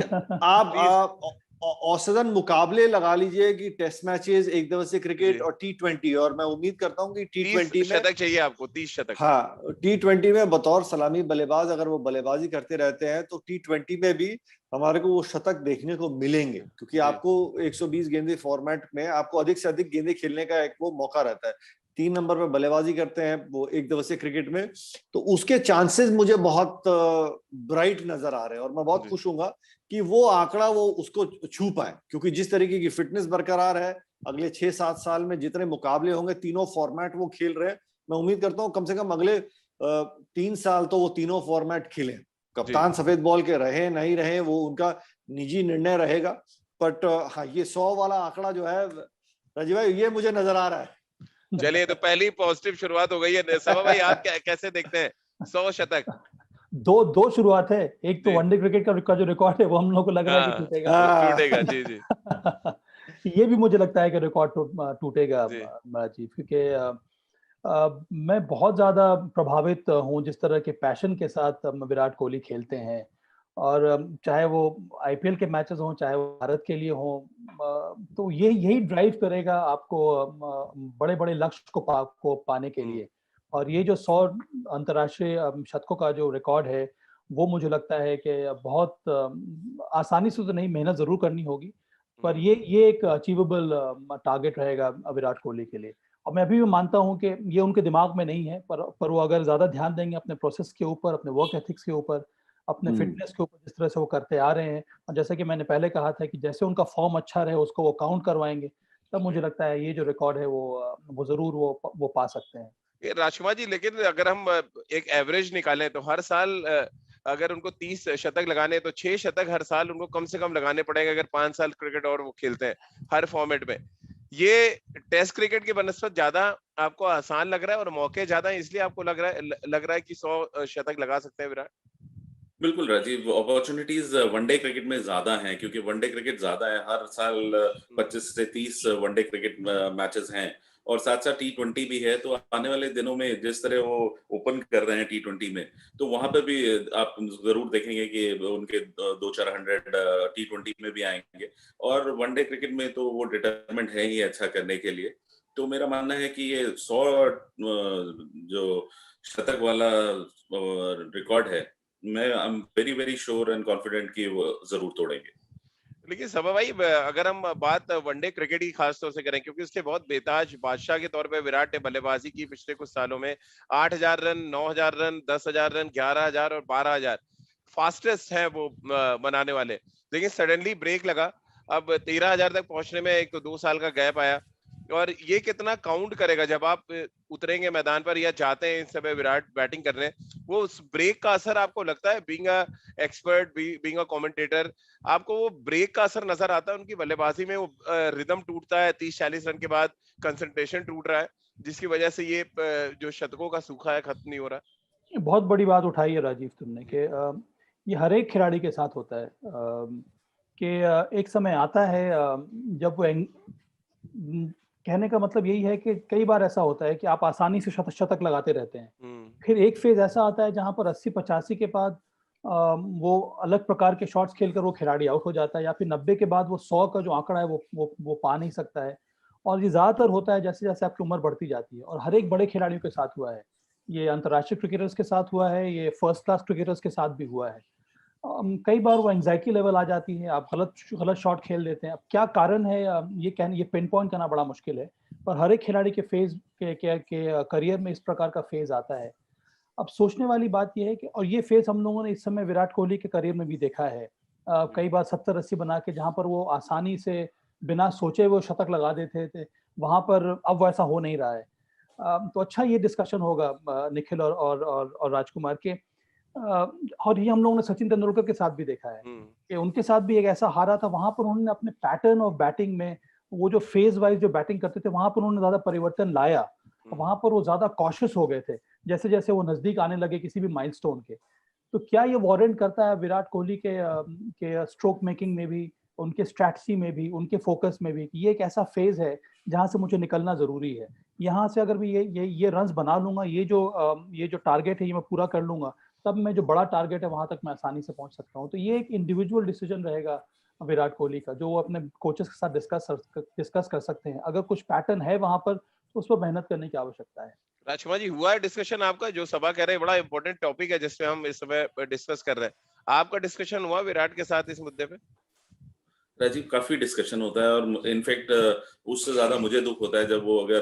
आप औसतन मुकाबले लगा लीजिए कि टेस्ट मैचेस, एक दिवसीय क्रिकेट और T20, और मैं उम्मीद करता हूं कि T20 30 में शतक चाहिए आपको, 30 शतक। हाँ, T20 में बतौर सलामी बल्लेबाज अगर वो बल्लेबाजी करते रहते हैं तो T20 में भी हमारे को वो शतक देखने को मिलेंगे, क्योंकि आपको 120 गेंदे फॉर्मेट में आपको अधिक से अधिक गेंदे खेलने का एक वो मौका रहता है। 3 नंबर पर बल्लेबाजी करते हैं वो एक दिवसीय क्रिकेट में, तो उसके चांसेस मुझे बहुत ब्राइट नजर आ रहे हैं, और मैं बहुत खुश हूंगा कि वो आंकड़ा वो उसको छू पाए, क्योंकि जिस तरीके की फिटनेस बरकरार है, अगले 6-7 साल में जितने मुकाबले होंगे, तीनों फॉर्मेट वो खेल रहे हैं, मैं उम्मीद करता हूँ कम से कम अगले 3 साल तो वो तीनों फॉर्मेट खेलें। कप्तान सफेद बॉल के रहे नहीं रहे वो उनका निजी निर्णय रहेगा, बट हाँ, ये 100 वाला आंकड़ा जो है राजीव भाई, ये मुझे नजर आ रहा है। चलिए, तो पहली पॉजिटिव शुरुआत हो गई है। सभा भाई, आप कैसे देखते हैं 100 शतक? दो शुरुआत है, एक तो वनडे क्रिकेट का जो रिकॉर्ड है वो हम लोग को लग रहा है कि टूटेगा। जी जी। ये भी मुझे लगता है कि रिकॉर्ड टूटेगा जी, क्योंकि मैं बहुत ज्यादा प्रभावित हूँ जिस तरह के पैशन के साथ विराट कोहली खेलते हैं, और चाहे वो आईपीएल के मैचेस हों, चाहे वो भारत के लिए हों, तो यही ड्राइव करेगा आपको बड़े बड़े लक्ष्य को पाने के लिए। और ये जो 100 अंतर्राष्ट्रीय शतकों का जो रिकॉर्ड है, वो मुझे लगता है कि बहुत आसानी से तो नहीं, मेहनत जरूर करनी होगी, पर ये एक अचीवेबल टारगेट रहेगा विराट कोहली के लिए। और मैं अभी भी मानता हूं कि ये उनके दिमाग में नहीं है, पर वो अगर ज्यादा ध्यान देंगे अपने प्रोसेस के ऊपर, अपने वर्क एथिक्स के ऊपर, अपने फिटनेस के ऊपर, जिस तरह से वो करते आ रहे हैं, और जैसे कि मैंने पहले कहा था कि जैसे उनका फॉर्म अच्छा रहे उसको वो काउंट करवाएंगे, तब मुझे लगता है ये जो रिकॉर्ड है वो जरूर वो पा सकते हैं। राजकुमार जी, लेकिन अगर हम एक एवरेज निकालें तो हर साल अगर उनको 30 शतक लगाने, तो 6 शतक हर साल उनको कम से कम लगाने पड़ेंगे, अगर 5 साल क्रिकेट और वो खेलते हैं हर फॉर्मेट में। ये टेस्ट क्रिकेट के बनस्पत ज्यादा आपको आसान लग रहा है और मौके ज्यादा है, इसलिए आपको लग रहा है कि 100 शतक लगा सकते हैं विराट? बिल्कुल राजीव, अपॉर्चुनिटीज वनडे क्रिकेट में ज्यादा हैं, क्योंकि वनडे क्रिकेट ज्यादा है, हर साल 25 से 30 वनडे क्रिकेट मैचेस हैं, और साथ साथ T20 भी है। तो आने वाले दिनों में जिस तरह वो ओपन कर रहे हैं T20 में, तो वहां पर भी आप जरूर देखेंगे कि उनके 2-400 T20 में भी आएंगे, और वनडे क्रिकेट में तो वो डिटरमेंट है ही अच्छा करने के लिए। तो मेरा मानना है कि ये 100 जो शतक वाला रिकॉर्ड है, मैं I am very very sure and confident कि वो जरूर तोड़ेंगे। लेकिन सभा भाई, अगर हम बात वनडे क्रिकेट की खास तौर से करें, क्योंकि उसके बहुत बेताज बादशाह के तौर पे विराट ने बल्लेबाजी की पिछले कुछ सालों में, 8,000 रन, 9,000 रन, 10,000 रन, 11,000 और 12,000 फास्टेस्ट है वो बनाने वाले। लेकिन सडनली ब्रेक लगा, अब 13,000 तक पहुंचने में एक तो 2 साल का गैप आया। और ये कितना काउंट करेगा जब आप उतरेंगे मैदान पर या जाते हैं इस समय विराट बैटिंग करने, वो उस ब्रेक का असर आपको लगता है, being a expert, being a commentator, आपको वो ब्रेक का असर नजर आता है उनकी बल्लेबाजी में? वो रिदम टूटता है 30-40 रन के बाद, कंसंट्रेशन टूट रहा है, जिसकी वजह से ये जो शतकों का सूखा है खत्म नहीं हो रहा? ये बहुत बड़ी बात उठाई है राजीव तुमने कि ये हर एक खिलाड़ी के साथ होता है कि एक समय आता है जब वो कहने का मतलब यही है कि कई बार ऐसा होता है कि आप आसानी से शतक लगाते रहते हैं, फिर एक फेज ऐसा आता है जहां पर 80-85 के बाद वो अलग प्रकार के शॉट्स खेलकर वो खिलाड़ी आउट हो जाता है, या फिर 90 के बाद वो 100 का जो आंकड़ा है वो पा नहीं सकता है। और ये ज्यादातर होता है जैसे जैसे आपकी उम्र बढ़ती जाती है, और हर एक बड़े खिलाड़ियों के साथ हुआ है। ये अंतर्राष्ट्रीय क्रिकेटर्स के साथ हुआ है, ये फर्स्ट क्लास क्रिकेटर्स के साथ भी हुआ है। कई बार वो एंजाइटी लेवल आ जाती है, आप गलत शॉट खेल देते हैं। अब क्या कारण है ये पिन पॉइंट करना बड़ा मुश्किल है, पर हर एक खिलाड़ी के फेज के करियर में इस प्रकार का फेज आता है। अब सोचने वाली बात यह है कि, और ये फेज हम लोगों ने इस समय विराट कोहली के करियर में भी देखा है, कई बार 70-80 बना के जहां पर वो आसानी से बिना सोचे वो शतक लगा देते थे, वहां पर अब वैसा हो नहीं रहा है। तो अच्छा ये डिस्कशन होगा निखिल और राजकुमार के, और ये हम लोगों ने सचिन तेंदुलकर के साथ भी देखा है कि उनके साथ भी एक ऐसा हारा था, वहां पर उन्होंने अपने पैटर्न ऑफ बैटिंग में वो जो फेज वाइज जो बैटिंग करते थे वहां पर उन्होंने ज्यादा परिवर्तन लाया, वहां पर वो ज्यादा कॉशियस हो गए थे जैसे जैसे वो नजदीक आने लगे किसी भी माइलस्टोन के। तो क्या ये वारंट करता है विराट कोहली के स्ट्रोक मेकिंग में भी, उनके स्ट्रैटेजी में भी, उनके फोकस में भी, कि ये एक ऐसा फेज है जहां से मुझे निकलना जरूरी है, यहाँ से अगर मैं ये रन्स बना लूंगा, ये जो टारगेट है ये मैं पूरा कर लूंगा, तब मैं जो बड़ा टारगेट है वहां तक मैं आसानी से पहुंच सकता हूँ। तो ये एक इंडिविजुअल डिसीजन रहेगा विराट कोहली का, जो वो अपने कोचेस के साथ डिस्कस कर सकते हैं। अगर कुछ पैटर्न है वहां पर तो उस पर मेहनत करने की आवश्यकता है। राजकुमार जी, हुआ है डिस्कशन आपका? जो सभा कह रहे हैं बड़ा इंपॉर्टेंट टॉपिक है जिसपे हम इस समय डिस्कस कर रहे हैं, आपका डिस्कशन हुआ विराट के साथ इस मुद्दे पे? राजीव, काफी डिस्कशन होता है और इनफैक्ट उससे ज्यादा मुझे दुख होता है जब वो अगर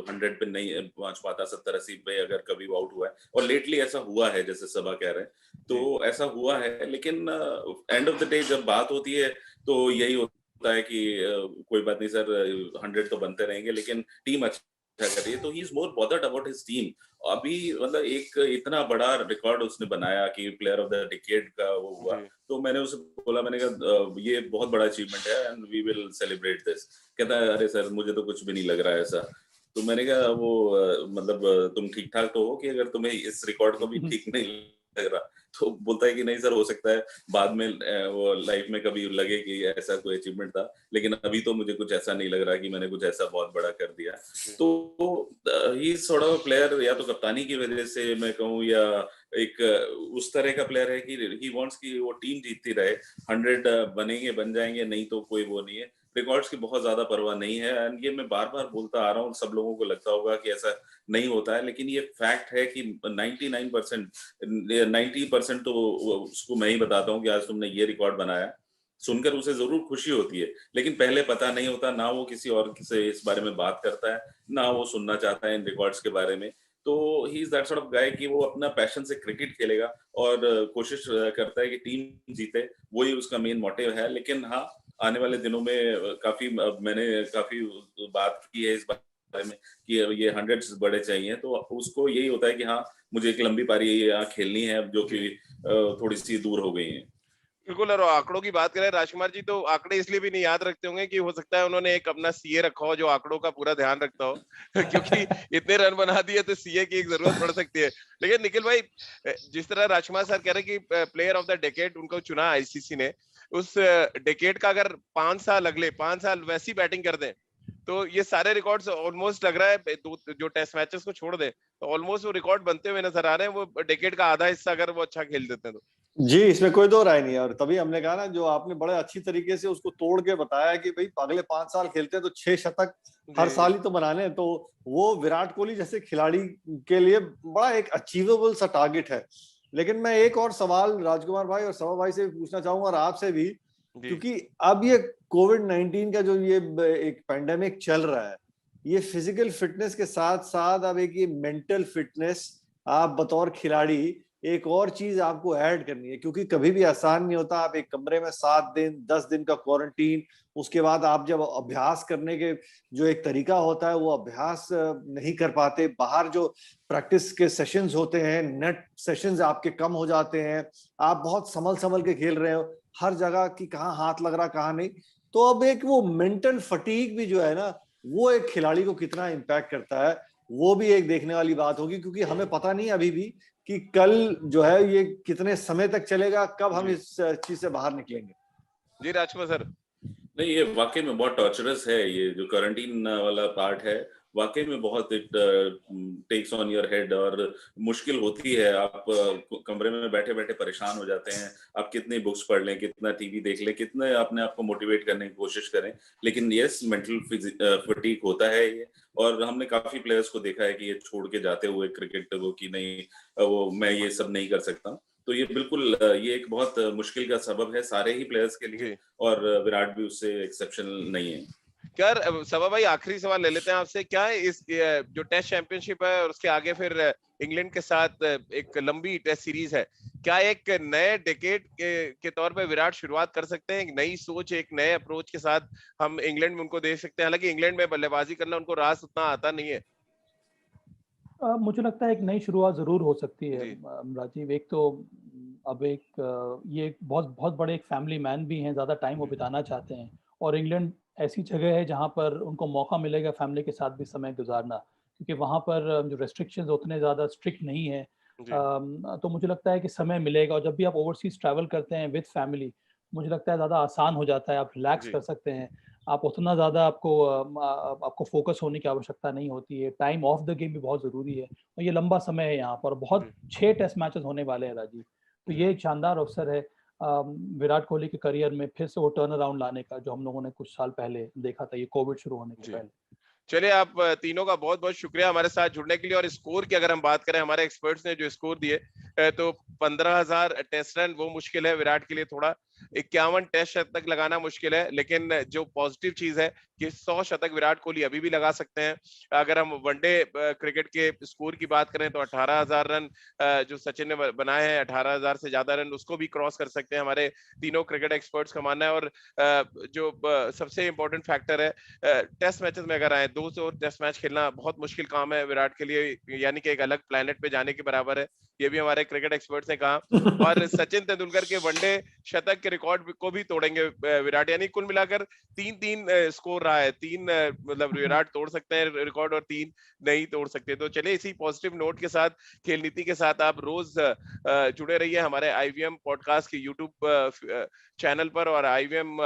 100 पे नहीं पहुंच पाता, 70-80 पे अगर कभी वो आउट हुआ है। और लेटली ऐसा हुआ है जैसे सभा कह रहे हैं, तो ऐसा हुआ है। लेकिन एंड ऑफ द डे जब बात होती है तो यही होता है कि कोई बात नहीं सर, 100 तो बनते रहेंगे, लेकिन टीम अच्छा कर रही है, तो he is more bothered about his team. अभी मतलब एक इतना बड़ा रिकॉर्ड उसने बनाया कि प्लेयर ऑफ द डिकेड का वो हुआ, तो मैंने उसे बोला, मैंने कहा ये बहुत बड़ा अचीवमेंट है and we will celebrate this. कहता है अरे सर मुझे तो कुछ भी नहीं लग रहा है ऐसा। तो मैंने कहा वो मतलब तुम ठीक ठाक तो हो कि अगर तुम्हें इस रिकॉर्ड को भी ठीक नहीं लग रहा? तो बोलता है कि नहीं सर, हो सकता है बाद में वो लाइफ में कभी लगे कि ऐसा कोई अचीवमेंट था, लेकिन अभी तो मुझे कुछ ऐसा नहीं लग रहा कि मैंने कुछ ऐसा बहुत बड़ा कर दिया। तो ही सॉर्ट ऑफ प्लेयर, या तो कप्तानी की वजह से मैं कहूँ, या एक उस तरह का प्लेयर है कि ही वांट्स कि वो टीम जीतती रहे। 100 बनेंगे, बन जाएंगे, नहीं तो कोई वो नहीं है। रिकॉर्ड्स की बहुत ज्यादा परवाह नहीं है, एंड ये मैं बार बार बोलता आ रहा हूँ। सब लोगों को लगता होगा कि ऐसा नहीं होता है, लेकिन ये फैक्ट है कि 90% तो उसको मैं ही बताता हूँ कि आज तुमने ये रिकॉर्ड बनाया, सुनकर उसे जरूर खुशी होती है, लेकिन पहले पता नहीं होता, ना वो किसी और से इस बारे में बात करता है, ना वो सुनना चाहता है इन रिकॉर्ड्स के बारे में। तो he is that sort of guy कि वो अपना पैशन से क्रिकेट खेलेगा और कोशिश करता है कि टीम जीते, वही उसका मेन मोटिव है। लेकिन हाँ, आने वाले दिनों में काफी मैंने काफी बात की है इस बारे में कि ये 100 बड़े चाहिए, तो उसको यही होता है कि हाँ, मुझे एक लंबी पारी यहाँ खेलनी है जो कि थोड़ी सी दूर हो गई है। बिल्कुल। और आंकड़ों की बात करें राजकुमार जी, तो आंकड़े इसलिए भी नहीं याद रखते होंगे कि हो सकता है उन्होंने एक अपना सीए रखा हो जो आंकड़ों का पूरा ध्यान रखता हो क्योंकि इतने रन बना दिए तो सीए की एक जरूरत पड़ सकती है। लेकिन निखिल भाई, जिस तरह राजकुमार सर कह रहे हैं कि प्लेयर ऑफ द डेकेड उनको चुना आईसीसी ने, उस डेकेड का अगर 5 साल, अगले 5 साल वैसी बैटिंग कर दें तो ये सारे रिकॉर्ड्स ऑलमोस्ट लग रहा है, जो टेस्ट मैचेस को छोड़ दे तो ऑलमोस्ट वो रिकॉर्ड बनते हुए नजर आ रहे हैं, वो डेकेड का आधा हिस्सा अगर वो अच्छा खेल देते हैं तो। जी, इसमें कोई दो राय नहीं है। और तभी हमने कहा ना, जो आपने बड़े अच्छी तरीके से उसको तोड़ के बताया कि भाई अगले 5 साल खेलते हैं तो 6 शतक हर साल ही तो बनाने हैं, तो वो विराट कोहली जैसे खिलाड़ी के लिए बड़ा एक अचीवेबल सा टारगेट है। लेकिन मैं एक और सवाल राजकुमार भाई और सभा भाई से पूछना चाहूंगा, और आपसे भी, क्योंकि अब ये कोविड-19 का जो ये एक पैंडेमिक चल रहा है, ये फिजिकल फिटनेस के साथ साथ अब एक ये मेंटल फिटनेस आप बतौर खिलाड़ी एक और चीज आपको ऐड करनी है, क्योंकि कभी भी आसान नहीं होता। आप एक कमरे में 7 दिन 10 दिन का क्वारंटीन, उसके बाद आप जब अभ्यास करने के जो एक तरीका होता है वो अभ्यास नहीं कर पाते। बाहर जो प्रैक्टिस के सेशंस होते हैं, नेट सेशंस आपके कम हो जाते हैं। आप बहुत संभल के खेल रहे हो, हर जगह की कहाँ हाथ लग रहा कहाँ नहीं। तो अब एक वो मेंटल फटीग भी जो है ना, वो एक खिलाड़ी को कितना इम्पैक्ट करता है, वो भी एक देखने वाली बात होगी। क्योंकि हमें पता नहीं अभी भी कि कल जो है ये कितने समय तक चलेगा, कब हम इस चीज से बाहर निकलेंगे। जी राजकुमार सर। नहीं, ये वाकई में बहुत टॉर्चरस है। ये जो क्वारंटीन वाला पार्ट है वाकई में बहुत it takes on your head, और मुश्किल होती है। आप कमरे में बैठे बैठे परेशान हो जाते हैं। आप कितनी बुक्स पढ़ लें, कितना टीवी देख लें, कितने अपने आप को मोटिवेट करने की कोशिश करें, लेकिन यस, मेंटल फटीग होता है ये। और हमने काफी प्लेयर्स को देखा है कि ये छोड़ के जाते हुए क्रिकेट को कि नहीं, वो मैं ये सब नहीं कर सकता। तो ये बिल्कुल ये एक बहुत मुश्किल का सबब है सारे ही प्लेयर्स के लिए, और विराट भी उससे एक्सेप्शनल नहीं है। क्या सबा भाई, आखिरी सवाल ले लेते हैं आपसे। क्या इस जो टेस्ट चैंपियनशिप है और उसके आगे फिर इंग्लैंड के साथ एक लंबी टेस्ट सीरीज है, क्या एक नए डेकेड के तौर पे विराट शुरुआत कर सकते हैं? एक नई सोच, एक नए अप्रोच के साथ हम इंग्लैंड में उनको देख सकते हैं? हालांकि इंग्लैंड में बल्लेबाजी करना उनको रास उतना आता नहीं है। मुझे लगता है एक नई शुरुआत जरूर हो सकती है राजीव। एक तो अब ये बहुत बहुत बड़े एक फैमिली मैन भी हैं, ज्यादा टाइम वो बिताना चाहते हैं, और इंग्लैंड ऐसी जगह है जहां पर उनको मौका मिलेगा फैमिली के साथ भी समय गुजारना, क्योंकि वहां पर जो रेस्ट्रिक्शंस उतने ज्यादा स्ट्रिक्ट नहीं है। तो मुझे लगता है कि समय मिलेगा, और जब भी आप ओवरसीज ट्रैवल करते हैं विद फैमिली, मुझे लगता है ज़्यादा आसान हो जाता है, आप रिलैक्स कर सकते हैं। आप उतना ज़्यादा आपको फोकस होने की आवश्यकता नहीं होती है। टाइम ऑफ द गेम भी बहुत ज़रूरी है, और ये लंबा समय है यहाँ पर, बहुत 6 टेस्ट मैचेस होने वाले हैं राजीव। तो ये एक शानदार अवसर है विराट कोहली के करियर में फिर से वो टर्न अराउंड लाने का, जो हम लोगों ने कुछ साल पहले देखा था, ये कोविड शुरू होने के पहले। चलिए, आप तीनों का बहुत बहुत शुक्रिया हमारे साथ जुड़ने के लिए। और स्कोर की अगर हम बात करें, हमारे एक्सपर्ट्स ने जो स्कोर दिए, तो 15,000 टेस्ट रन वो मुश्किल है विराट के लिए थोड़ा। 51 टेस्ट शतक लगाना मुश्किल है, लेकिन जो पॉजिटिव चीज है कि 100 शतक विराट कोहली अभी भी लगा सकते हैं। अगर हम वनडे क्रिकेट के स्कोर की बात करें तो 18,000 रन जो सचिन ने बनाए हैं, 18,000 से ज्यादा रन उसको भी क्रॉस कर सकते हैं, हमारे तीनों क्रिकेट एक्सपर्ट्स का मानना है। और जो सबसे इंपॉर्टेंट फैक्टर है, टेस्ट मैचेस में अगर आए, 200 टेस्ट मैच खेलना बहुत मुश्किल काम है विराट के लिए, यानी कि एक अलग प्लेनेट पे जाने के बराबर है, ये भी हमारे क्रिकेट एक्सपर्ट्स ने कहा। और सचिन तेंदुलकर के वनडे शतक के रिकॉर्ड को भी तोड़ेंगे विराट, यानी कुल मिलाकर 3-3 स्कोर रहा है। 3 मतलब विराट तोड़ सकते हैं रिकॉर्ड और 3 नहीं तोड़ सकते। तो चलिए, इसी पॉजिटिव नोट के साथ, खेल नीति के साथ आप रोज जुड़े रहिए हमारे आईवीएम पॉडकास्ट के यूट्यूब चैनल पर, और आईवीएम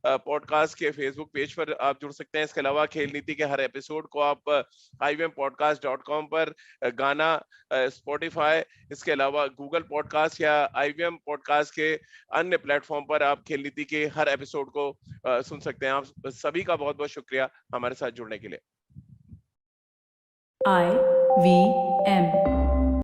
पॉडकास्ट के फेसबुक पेज पर आप जुड़ सकते हैं। इसके अलावा खेल नीति के हर एपिसोड को आप ivmpodcast.com पर, गाना, स्पॉटिफाई, इसके अलावा गूगल पॉडकास्ट या आईवीएम पॉडकास्ट के अन्य प्लेटफॉर्म पर आप खेल नीति के हर एपिसोड को सुन सकते हैं। आप सभी का बहुत बहुत शुक्रिया हमारे साथ जुड़ने के लिए। IVM